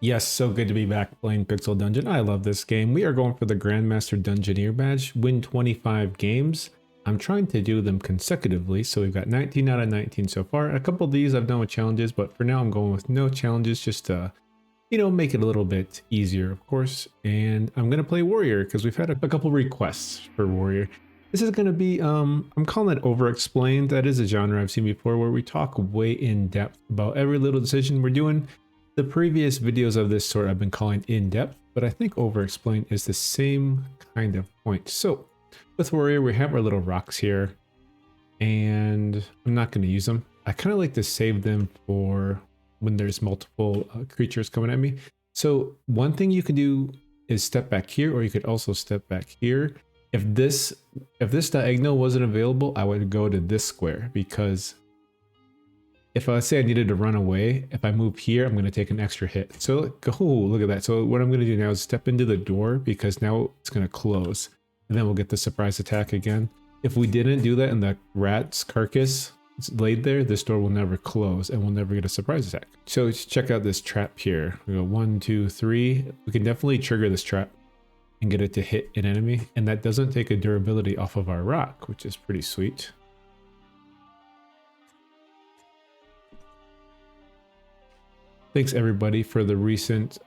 Yes, so good to be back playing Pixel Dungeon. I love this game. We are going for the Grandmaster Dungeoneer badge, win 25 games. I'm trying to do them consecutively, so we've got 19 out of 19 so far. A couple of these I've done with challenges, but for now I'm going with no challenges just to, make it a little bit easier, of course. And I'm going to play Warrior because we've had a couple requests for Warrior. This is going to be, I'm calling it Overexplained. That is a genre I've seen before where we talk way in depth about every little decision we're doing. The previous videos of this sort I've been calling in-depth, but I think over-explain is the same kind of point. So with Warrior, we have our little rocks here, and I'm not going to use them. I kind of like to save them for when there's multiple creatures coming at me. So one thing you can do is step back here, or you could also step back here. If this diagonal wasn't available, I would go to this square, because if I say I needed to run away, if I move here, I'm going to take an extra hit. So, oh, look at that. So what I'm going to do now is step into the door, because now it's going to close. And then we'll get the surprise attack again. If we didn't do that and the rat's carcass is laid there, this door will never close and we'll never get a surprise attack. So let's check out this trap here. We go 1, 2, 3. We can definitely trigger this trap and get it to hit an enemy. And that doesn't take a durability off of our rock, which is pretty sweet. Thanks everybody for the recent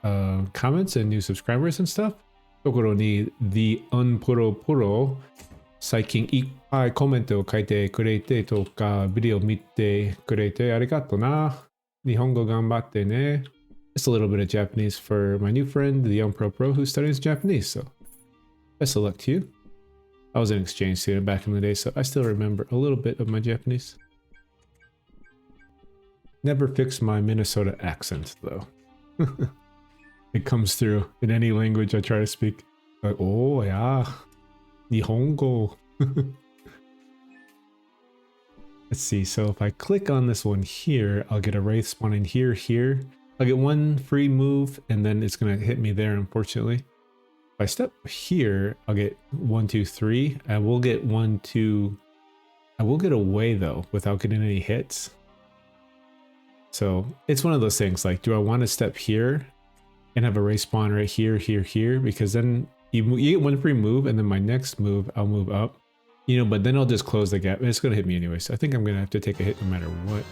comments and new subscribers and stuff. ところに The Unpuro 最近いっぱいコメントを書いてくれてとかビデオ見てくれてありがとうな。日本語頑張ってね。Just a little bit of Japanese for my new friend, the Unpro who studies Japanese. So best of luck to you. I was an exchange student back in the day, so I still remember a little bit of my Japanese. Never fixed my Minnesota accent, though. It comes through in any language I try to speak. Like, oh, yeah. Nihongo. Let's see. So if I click on this one here, I'll get a wraith spawning here. I'll get one free move, and then it's going to hit me there, unfortunately. If I step here, I'll get 1, 2, 3. I will get 1, 2. I will get away, though, without getting any hits. So it's one of those things, like, do I want to step here and have a race spawn right here, because then you get one free move, and then my next move, I'll move up, but then I'll just close the gap, and it's going to hit me anyway. So I think I'm going to have to take a hit no matter what.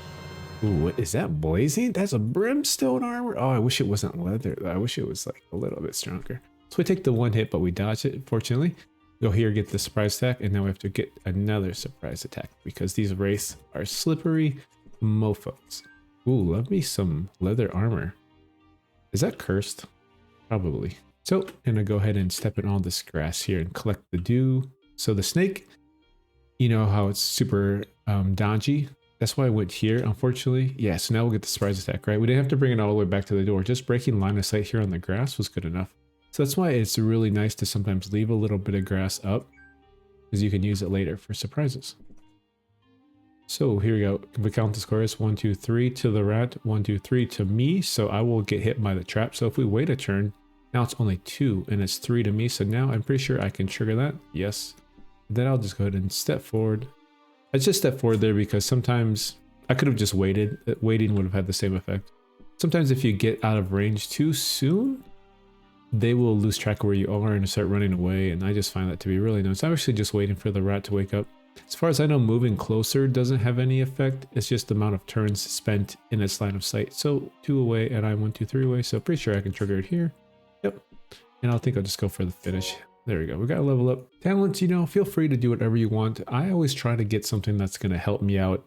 Ooh, what is that blazing? That's a brimstone armor. Oh, I wish it wasn't leather. I wish it was like a little bit stronger. So we take the one hit, but we dodge it, fortunately. Go here, get the surprise attack, and now we have to get another surprise attack because these wraiths are slippery mofos. Ooh, love me some leather armor. Is that cursed? Probably. So I'm gonna go ahead and step in all this grass here and collect the dew. So the snake, you know how it's super dodgy. That's why I went here, unfortunately. Yeah, so now we'll get the surprise attack, right? We didn't have to bring it all the way back to the door. Just breaking line of sight here on the grass was good enough. So that's why it's really nice to sometimes leave a little bit of grass up, because you can use it later for surprises. So here we go. We count the scores 1, 2, 3 to the rat, 1, 2, 3 to me. So I will get hit by the trap. So if we wait a turn, now it's only 2 and it's 3 to me. So now I'm pretty sure I can trigger that. Yes. Then I'll just go ahead and step forward. I just step forward there because sometimes I could have just waited. Waiting would have had the same effect. Sometimes if you get out of range too soon, they will lose track of where you are and start running away. And I just find that to be really nice. I'm actually just waiting for the rat to wake up. As far as I know, moving closer doesn't have any effect. It's just the amount of turns spent in its line of sight. So 2 away and I'm 1, 2, 3 away. So pretty sure I can trigger it here. Yep. And I think I'll just go for the finish. There we go. We got to level up. Talents, feel free to do whatever you want. I always try to get something that's going to help me out.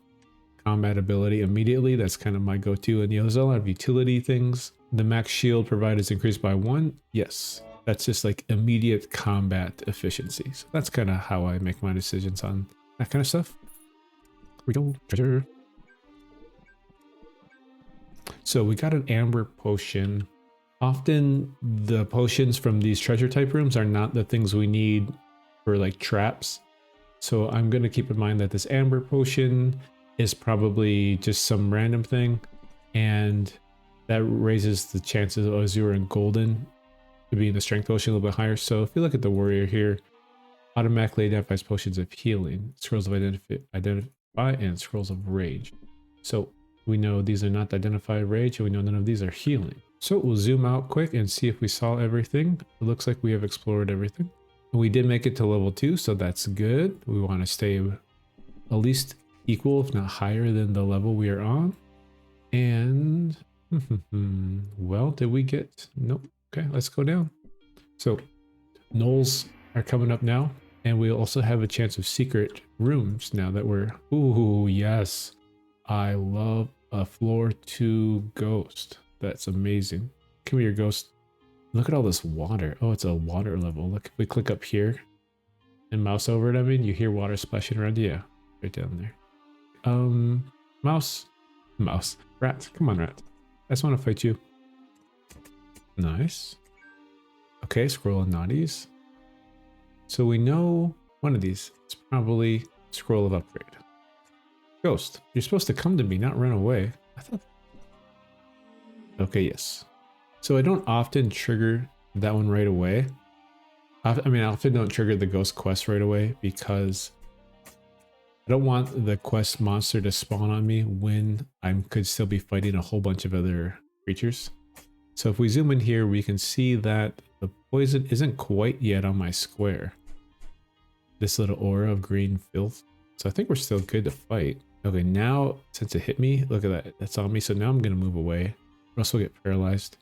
Combat ability immediately. That's kind of my go-to. And there's a lot of utility things. The max shield provided is increased by 1. Yes. That's just like immediate combat efficiency. So that's kind of how I make my decisions on that kind of stuff. Here we go. Treasure. So we got an amber potion. Often the potions from these treasure type rooms are not the things we need for like traps. So I'm going to keep in mind that this amber potion is probably just some random thing. And that raises the chances of Azure and Golden to be in the strength potion a little bit higher. So if you look at the warrior here, automatically identifies potions of healing, scrolls of identify, and scrolls of rage. So we know these are not identified rage, and we know none of these are healing. So we'll zoom out quick and see if we saw everything. It looks like we have explored everything. We did make it to level 2, so that's good. We want to stay at least equal, if not higher than the level we are on. And, well, did we get, nope. Okay, let's go down. So, gnolls are coming up now, and we'll also have a chance of secret rooms now that we're, ooh, yes. I love a floor 2 ghost. That's amazing. Come here, ghost. Look at all this water. Oh, it's a water level. Look, if we click up here and mouse over it, I mean, you hear water splashing around. Yeah, right down there. Mouse. Rat. Come on, rat. I just want to fight you. Nice. Okay, scroll of naughties. So we know one of these. It's probably scroll of upgrade. Ghost, you're supposed to come to me, not run away. I thought. Okay, yes. So I don't often trigger that one right away. I often don't trigger the ghost quest right away because I don't want the quest monster to spawn on me when I could still be fighting a whole bunch of other creatures. So if we zoom in here, we can see that the poison isn't quite yet on my square. This little aura of green filth. So I think we're still good to fight. Okay, now since it hit me, look at that. That's on me. So now I'm going to move away or else we'll get paralyzed.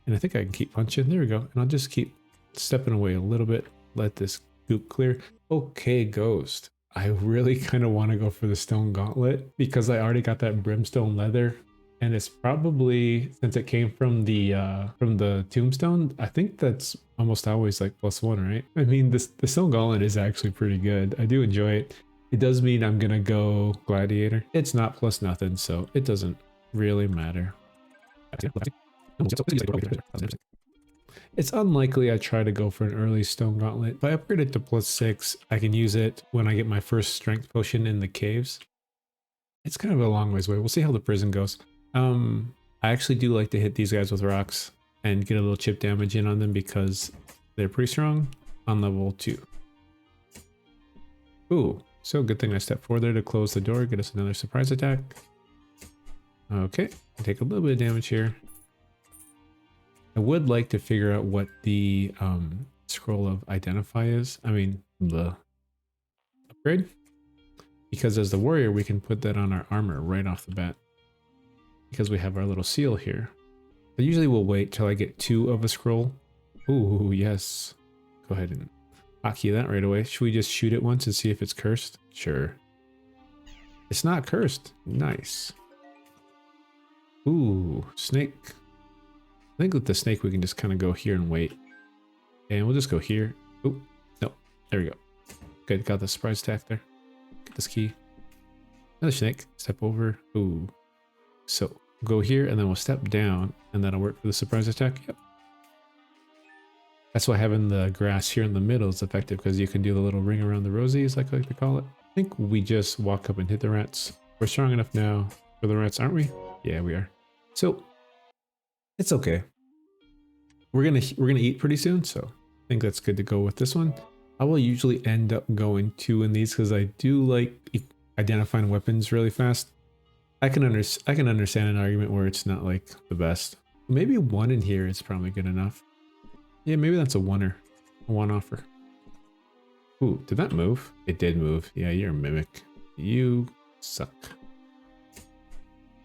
And I think I can keep punching. There we go. And I'll just keep stepping away a little bit. Let this goop clear. Okay, ghost. I really kind of want to go for the stone gauntlet because I already got that brimstone leather. And it's probably, since it came from the tombstone, I think that's almost always like +1, right? I mean, the stone gauntlet is actually pretty good. I do enjoy it. It does mean I'm going to go gladiator. It's not plus nothing, so it doesn't really matter. It's unlikely I try to go for an early stone gauntlet. If I upgrade it to +6, I can use it when I get my first strength potion in the caves. It's kind of a long ways away. We'll see how the prison goes. I actually do like to hit these guys with rocks and get a little chip damage in on them because they're pretty strong on level 2. Ooh, so good thing I stepped forward there to close the door, get us another surprise attack. Okay, take a little bit of damage here. I would like to figure out what the scroll of identify is. I mean, the upgrade. Because as the warrior, we can put that on our armor right off the bat. Because we have our little seal here. I usually will wait till I get 2 of a scroll. Ooh, yes. Go ahead and hotkey that right away. Should we just shoot it once and see if it's cursed? Sure. It's not cursed. Nice. Ooh, snake. I think with the snake we can just kind of go here and wait. And we'll just go here. Ooh, no. There we go. Good, got the surprise attack there. Get this key. Another snake. Step over. Ooh. So go here and then we'll step down and that'll work for the surprise attack. Yep. That's why having the grass here in the middle is effective because you can do the little ring around the rosies, like I like to call it. I think we just walk up and hit the rats. We're strong enough now for the rats, aren't we? Yeah, we are. So it's okay. We're gonna eat pretty soon, so I think that's good to go with this one. I will usually end up going 2 in these because I do like identifying weapons really fast. I can understand an argument where it's not like the best. Maybe 1 in here is probably good enough. Yeah, maybe that's a oneer. A one-offer. Ooh, did that move? It did move. Yeah, you're a mimic. You suck.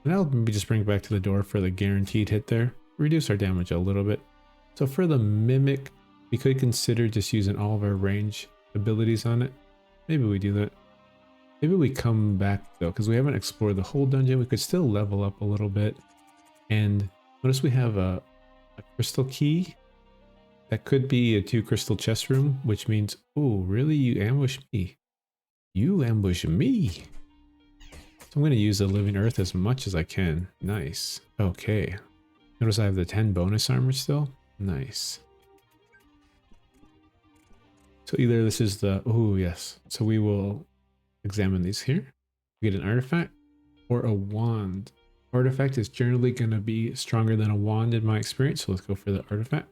And I'll maybe just bring it back to the door for the guaranteed hit there. Reduce our damage a little bit. So for the mimic, we could consider just using all of our range abilities on it. Maybe we do that. Maybe we come back though, because we haven't explored the whole dungeon. We could still level up a little bit. And notice we have a crystal key. That could be a 2 crystal chest room, which means, oh, really? You ambush me? You ambush me? So I'm going to use the living earth as much as I can. Nice. Okay. Notice I have the 10 bonus armor still. Nice. So either this is the, oh yes. So we will examine these here. Get an artifact or a wand. Artifact is generally going to be stronger than a wand in my experience. So let's go for the artifact.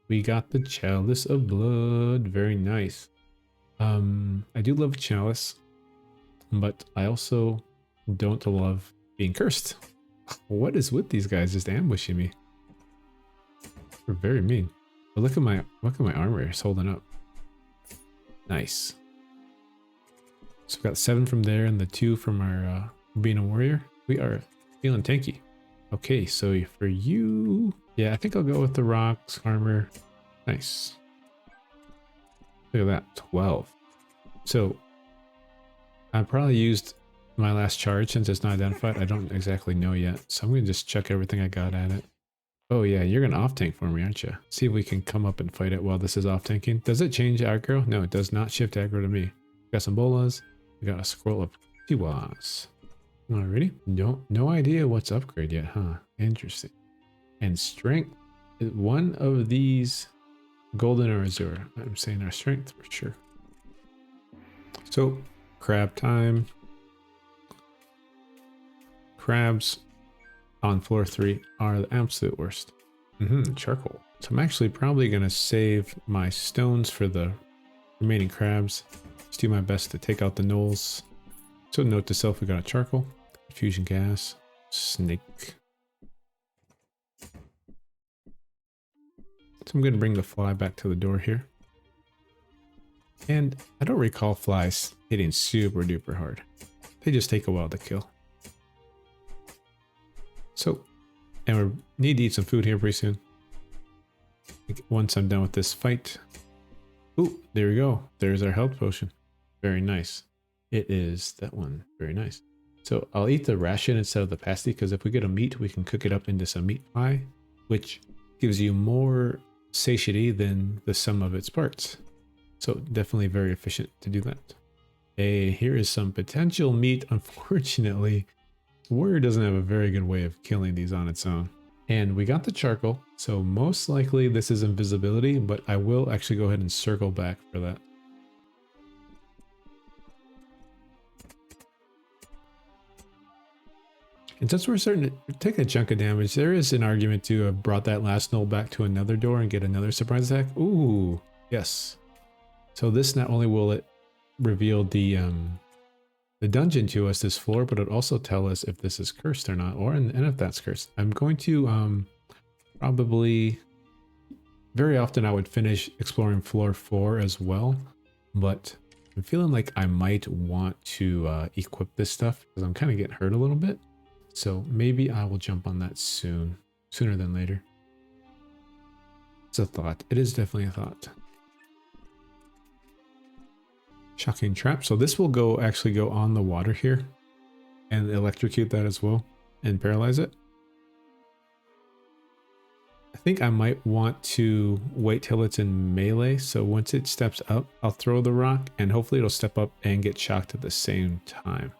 We got the Chalice of Blood. Very nice. I do love Chalice, but I also don't love being cursed. What is with these guys just ambushing me? They're very mean. But look at my armor. It's holding up. Nice. So we got 7 from there and the 2 from our being a warrior. We are feeling tanky. Okay, so for you, yeah, I think I'll go with the rocks armor. Nice. Look at that, 12. So I probably used my last charge since it's not identified. I don't exactly know yet, so I'm gonna just check everything I got at it. Oh yeah, you're gonna off tank for me, aren't you? See if we can come up and fight it while this is off tanking. Does it change aggro? No, it does not shift aggro to me. Got some bolas. We got a scroll of Tiwas. Alrighty. No idea what's upgrade yet, huh? Interesting. And strength. One of these golden or azure. I'm saying our strength for sure. So crab time. Crabs on floor 3 are the absolute worst. Charcoal. So I'm actually probably gonna save my stones for the remaining crabs. Just do my best to take out the gnolls. So note to self, we got a charcoal, fusion gas, snake. So I'm going to bring the fly back to the door here. And I don't recall flies hitting super duper hard. They just take a while to kill. So, and we need to eat some food here pretty soon. Once I'm done with this fight. Ooh, there we go. There's our health potion. Very nice. It is that one. Very nice. So I'll eat the ration instead of the pasty, because if we get a meat, we can cook it up into some meat pie, which gives you more satiety than the sum of its parts. So definitely very efficient to do that. Hey, here is some potential meat. Unfortunately, Warrior doesn't have a very good way of killing these on its own. And we got the charcoal, so most likely this is invisibility, but I will actually go ahead and circle back for that. And since we're starting to take a chunk of damage, there is an argument to have brought that last gnoll back to another door and get another surprise attack. Ooh, yes. So this not only will it reveal the dungeon to us, this floor, but it'll also tell us if this is cursed or not, and if that's cursed. I'm going to probably, very often I would finish exploring floor 4 as well, but I'm feeling like I might want to equip this stuff because I'm kind of getting hurt a little bit. So maybe I will jump on that soon, sooner than later. It's a thought. It is definitely a thought. Shocking trap. So this will actually go on the water here and electrocute that as well and paralyze it. I think I might want to wait till it's in melee. So once it steps up, I'll throw the rock and hopefully it'll step up and get shocked at the same time.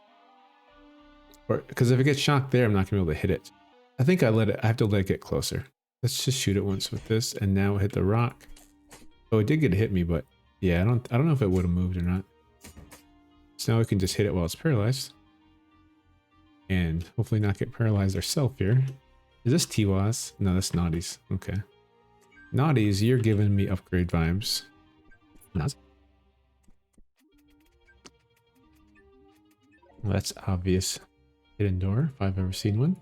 Because if it gets shocked there, I'm not gonna be able to hit it. I think I have to let it get closer. Let's just shoot it once with this, and now hit the rock. Oh, it did get to hit me, but yeah, I don't know if it would have moved or not. So now we can just hit it while it's paralyzed, and hopefully not get paralyzed ourselves here. Is this Tiwas? No, that's Naughties. Okay, Naughties, you're giving me upgrade vibes. Well, that's obvious. Hidden door, if I've ever seen one.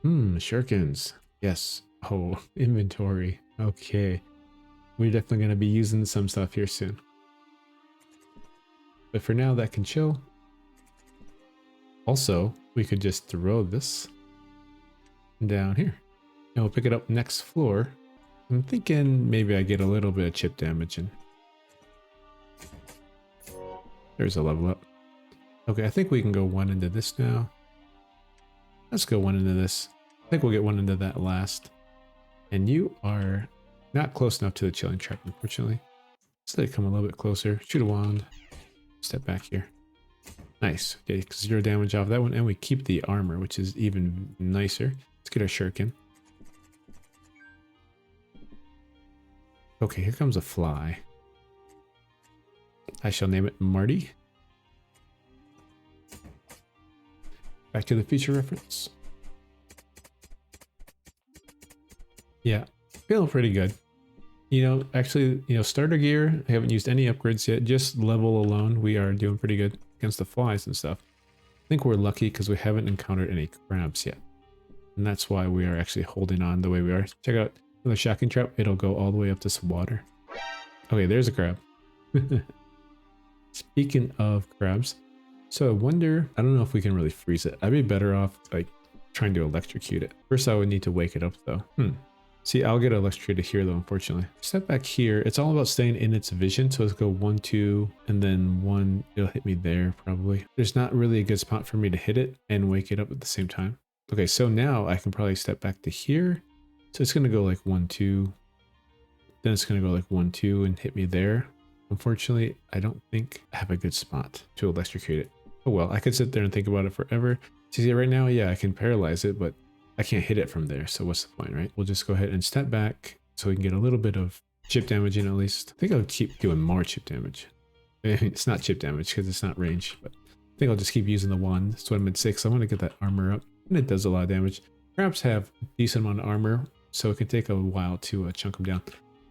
Shurikens. Yes. Oh, inventory. Okay. We're definitely going to be using some stuff here soon. But for now, that can chill. Also, we could just throw this down here. And we'll pick it up next floor. I'm thinking maybe I get a little bit of chip damage in. There's a level up. Okay, I think we can go one into this now. Let's go one into this. I think we'll get one into that last. And you are not close enough to the chilling trap, unfortunately. Let's let it come a little bit closer. Shoot a wand. Step back here. Nice. Okay, 0 damage off that one. And we keep the armor, which is even nicer. Let's get our shuriken. Okay, here comes a fly. I shall name it Marty. Back to the Future reference. Yeah, feeling pretty good. You know, actually, starter gear, I haven't used any upgrades yet. Just level alone, we are doing pretty good against the flies and stuff. think we're lucky because we haven't encountered any crabs yet. And that's why we are actually holding on the way we are. Check out the shocking trap. It'll go all the way up to some water. Okay, there's a crab. Speaking of crabs, so I wonder, I don't know if we can really freeze it. I'd be better off like trying to electrocute it. First I would need to wake it up though. See, I'll get electrocuted here though, unfortunately. Step back here. It's all about staying in its vision. So let's go 1, 2, and then 1. It'll hit me there probably. There's not really a good spot for me to hit it and wake it up at the same time. Okay, so now I can probably step back to here. So it's gonna go like 1, 2. Then it's gonna go like 1, 2 and hit me there. Unfortunately, I don't think I have a good spot to electrocute it. Oh well, I could sit there and think about it forever. See, right now, yeah, I can paralyze it, but I can't hit it from there, so what's the point, right? We'll just go ahead and step back so we can get a little bit of chip damage in at least. I think I'll keep doing more chip damage. I mean, it's not chip damage because it's not range, but I think I'll just keep using the 1. So I'm at 6. I want to get that armor up, and it does a lot of damage. Crabs have a decent amount of armor, so it can take a while to chunk them down.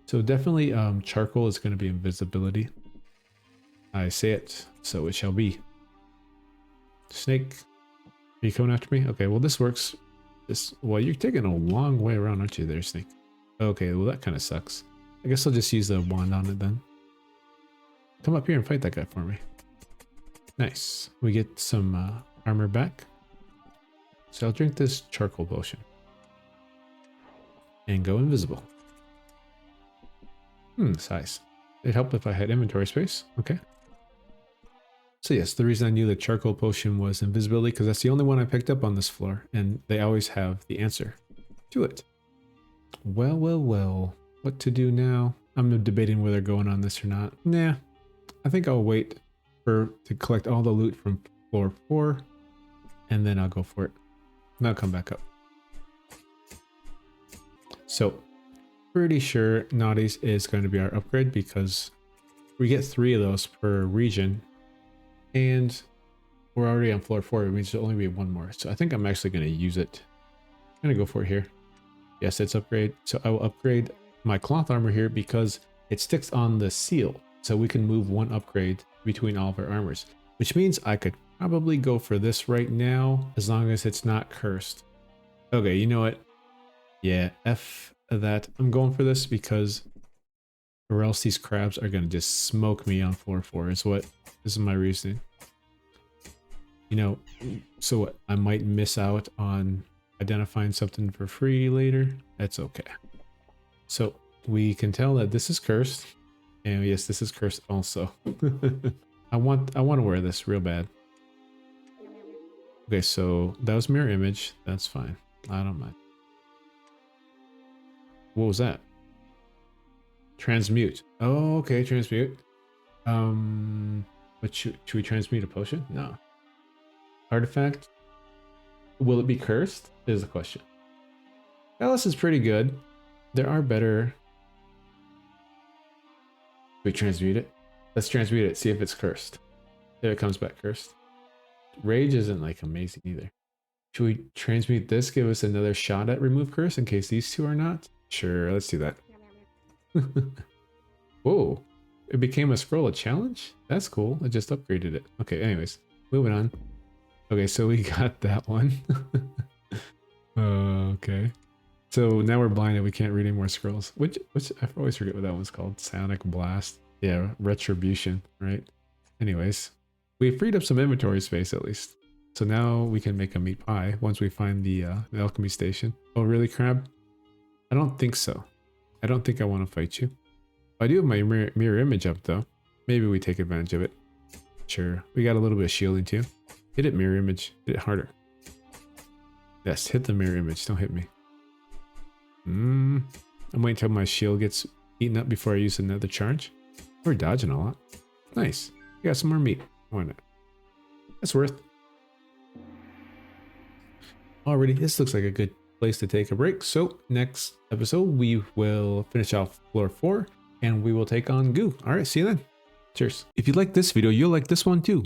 So definitely charcoal is going to be invisibility. I say it, so it shall be. Snake, are you coming after me? Okay, well this works. Well, you're taking a long way around, aren't you there, Snake? Okay, well that kind of sucks. I guess I'll just use the wand on it then. Come up here and fight that guy for me. Nice. We get some armor back. So I'll drink this charcoal potion. And go invisible. Size. It'd help if I had inventory space. Okay. So yes, the reason I knew the charcoal potion was invisibility because that's the only one I picked up on this floor, and they always have the answer to it. Well, well, well. What to do now? I'm debating whether going on this or not. Nah, I think I'll wait to collect all the loot from floor 4, and then I'll go for it. And I'll come back up. So, pretty sure Naughties is going to be our upgrade because we get 3 of those per region. And we're already on floor 4, it means there'll only be 1 more. So I think I'm actually going to use it. I'm going to go for it here. Yes, it's upgrade. So I will upgrade my cloth armor here because it sticks on the seal. So we can move 1 upgrade between all of our armors. Which means I could probably go for this right now as long as it's not cursed. Okay, you know what? Yeah, F that. I'm going for this because or else these crabs are going to just smoke me on floor 4 is what this is my reasoning. You know, so what, I might miss out on identifying something for free later. That's okay. So we can tell that this is cursed, and yes, this is cursed also. I want to wear this real bad. Okay, so that was mirror image. That's fine. I don't mind. What was that? Transmute. Oh, okay, transmute. But should we transmute a potion? No. Artifact. Will it be cursed? Is the question. Alice is pretty good. There are better. We transmute it. Let's transmute it. See if it's cursed. If it comes back cursed. Rage isn't like amazing either. Should we transmute this? Give us another shot at remove curse in case these 2 are not? Sure, let's do that. Whoa. It became a scroll, a challenge? That's cool. I just upgraded it. Okay, anyways. Moving on. Okay, so we got that one. Okay. So now we're blinded. We can't read any more scrolls. Which I always forget what that one's called. Sonic Blast. Yeah, Retribution, right? Anyways. We freed up some inventory space at least. So now we can make a meat pie once we find the alchemy station. Oh, really, Crab? I don't think so. I don't think I want to fight you. I do have my mirror image up though. Maybe we take advantage of it. Sure. We got a little bit of shielding too. Hit it, mirror image. Hit it harder. Yes, hit the mirror image. Don't hit me. I'm waiting until my shield gets eaten up before I use another charge. We're dodging a lot. Nice. We got some more meat. Why not? That's worth. Alrighty, this looks like a good place to take a break. So next episode, we will finish off floor 4 and we will take on Goo. All right, see you then. Cheers. If you like this video, you'll like this one too.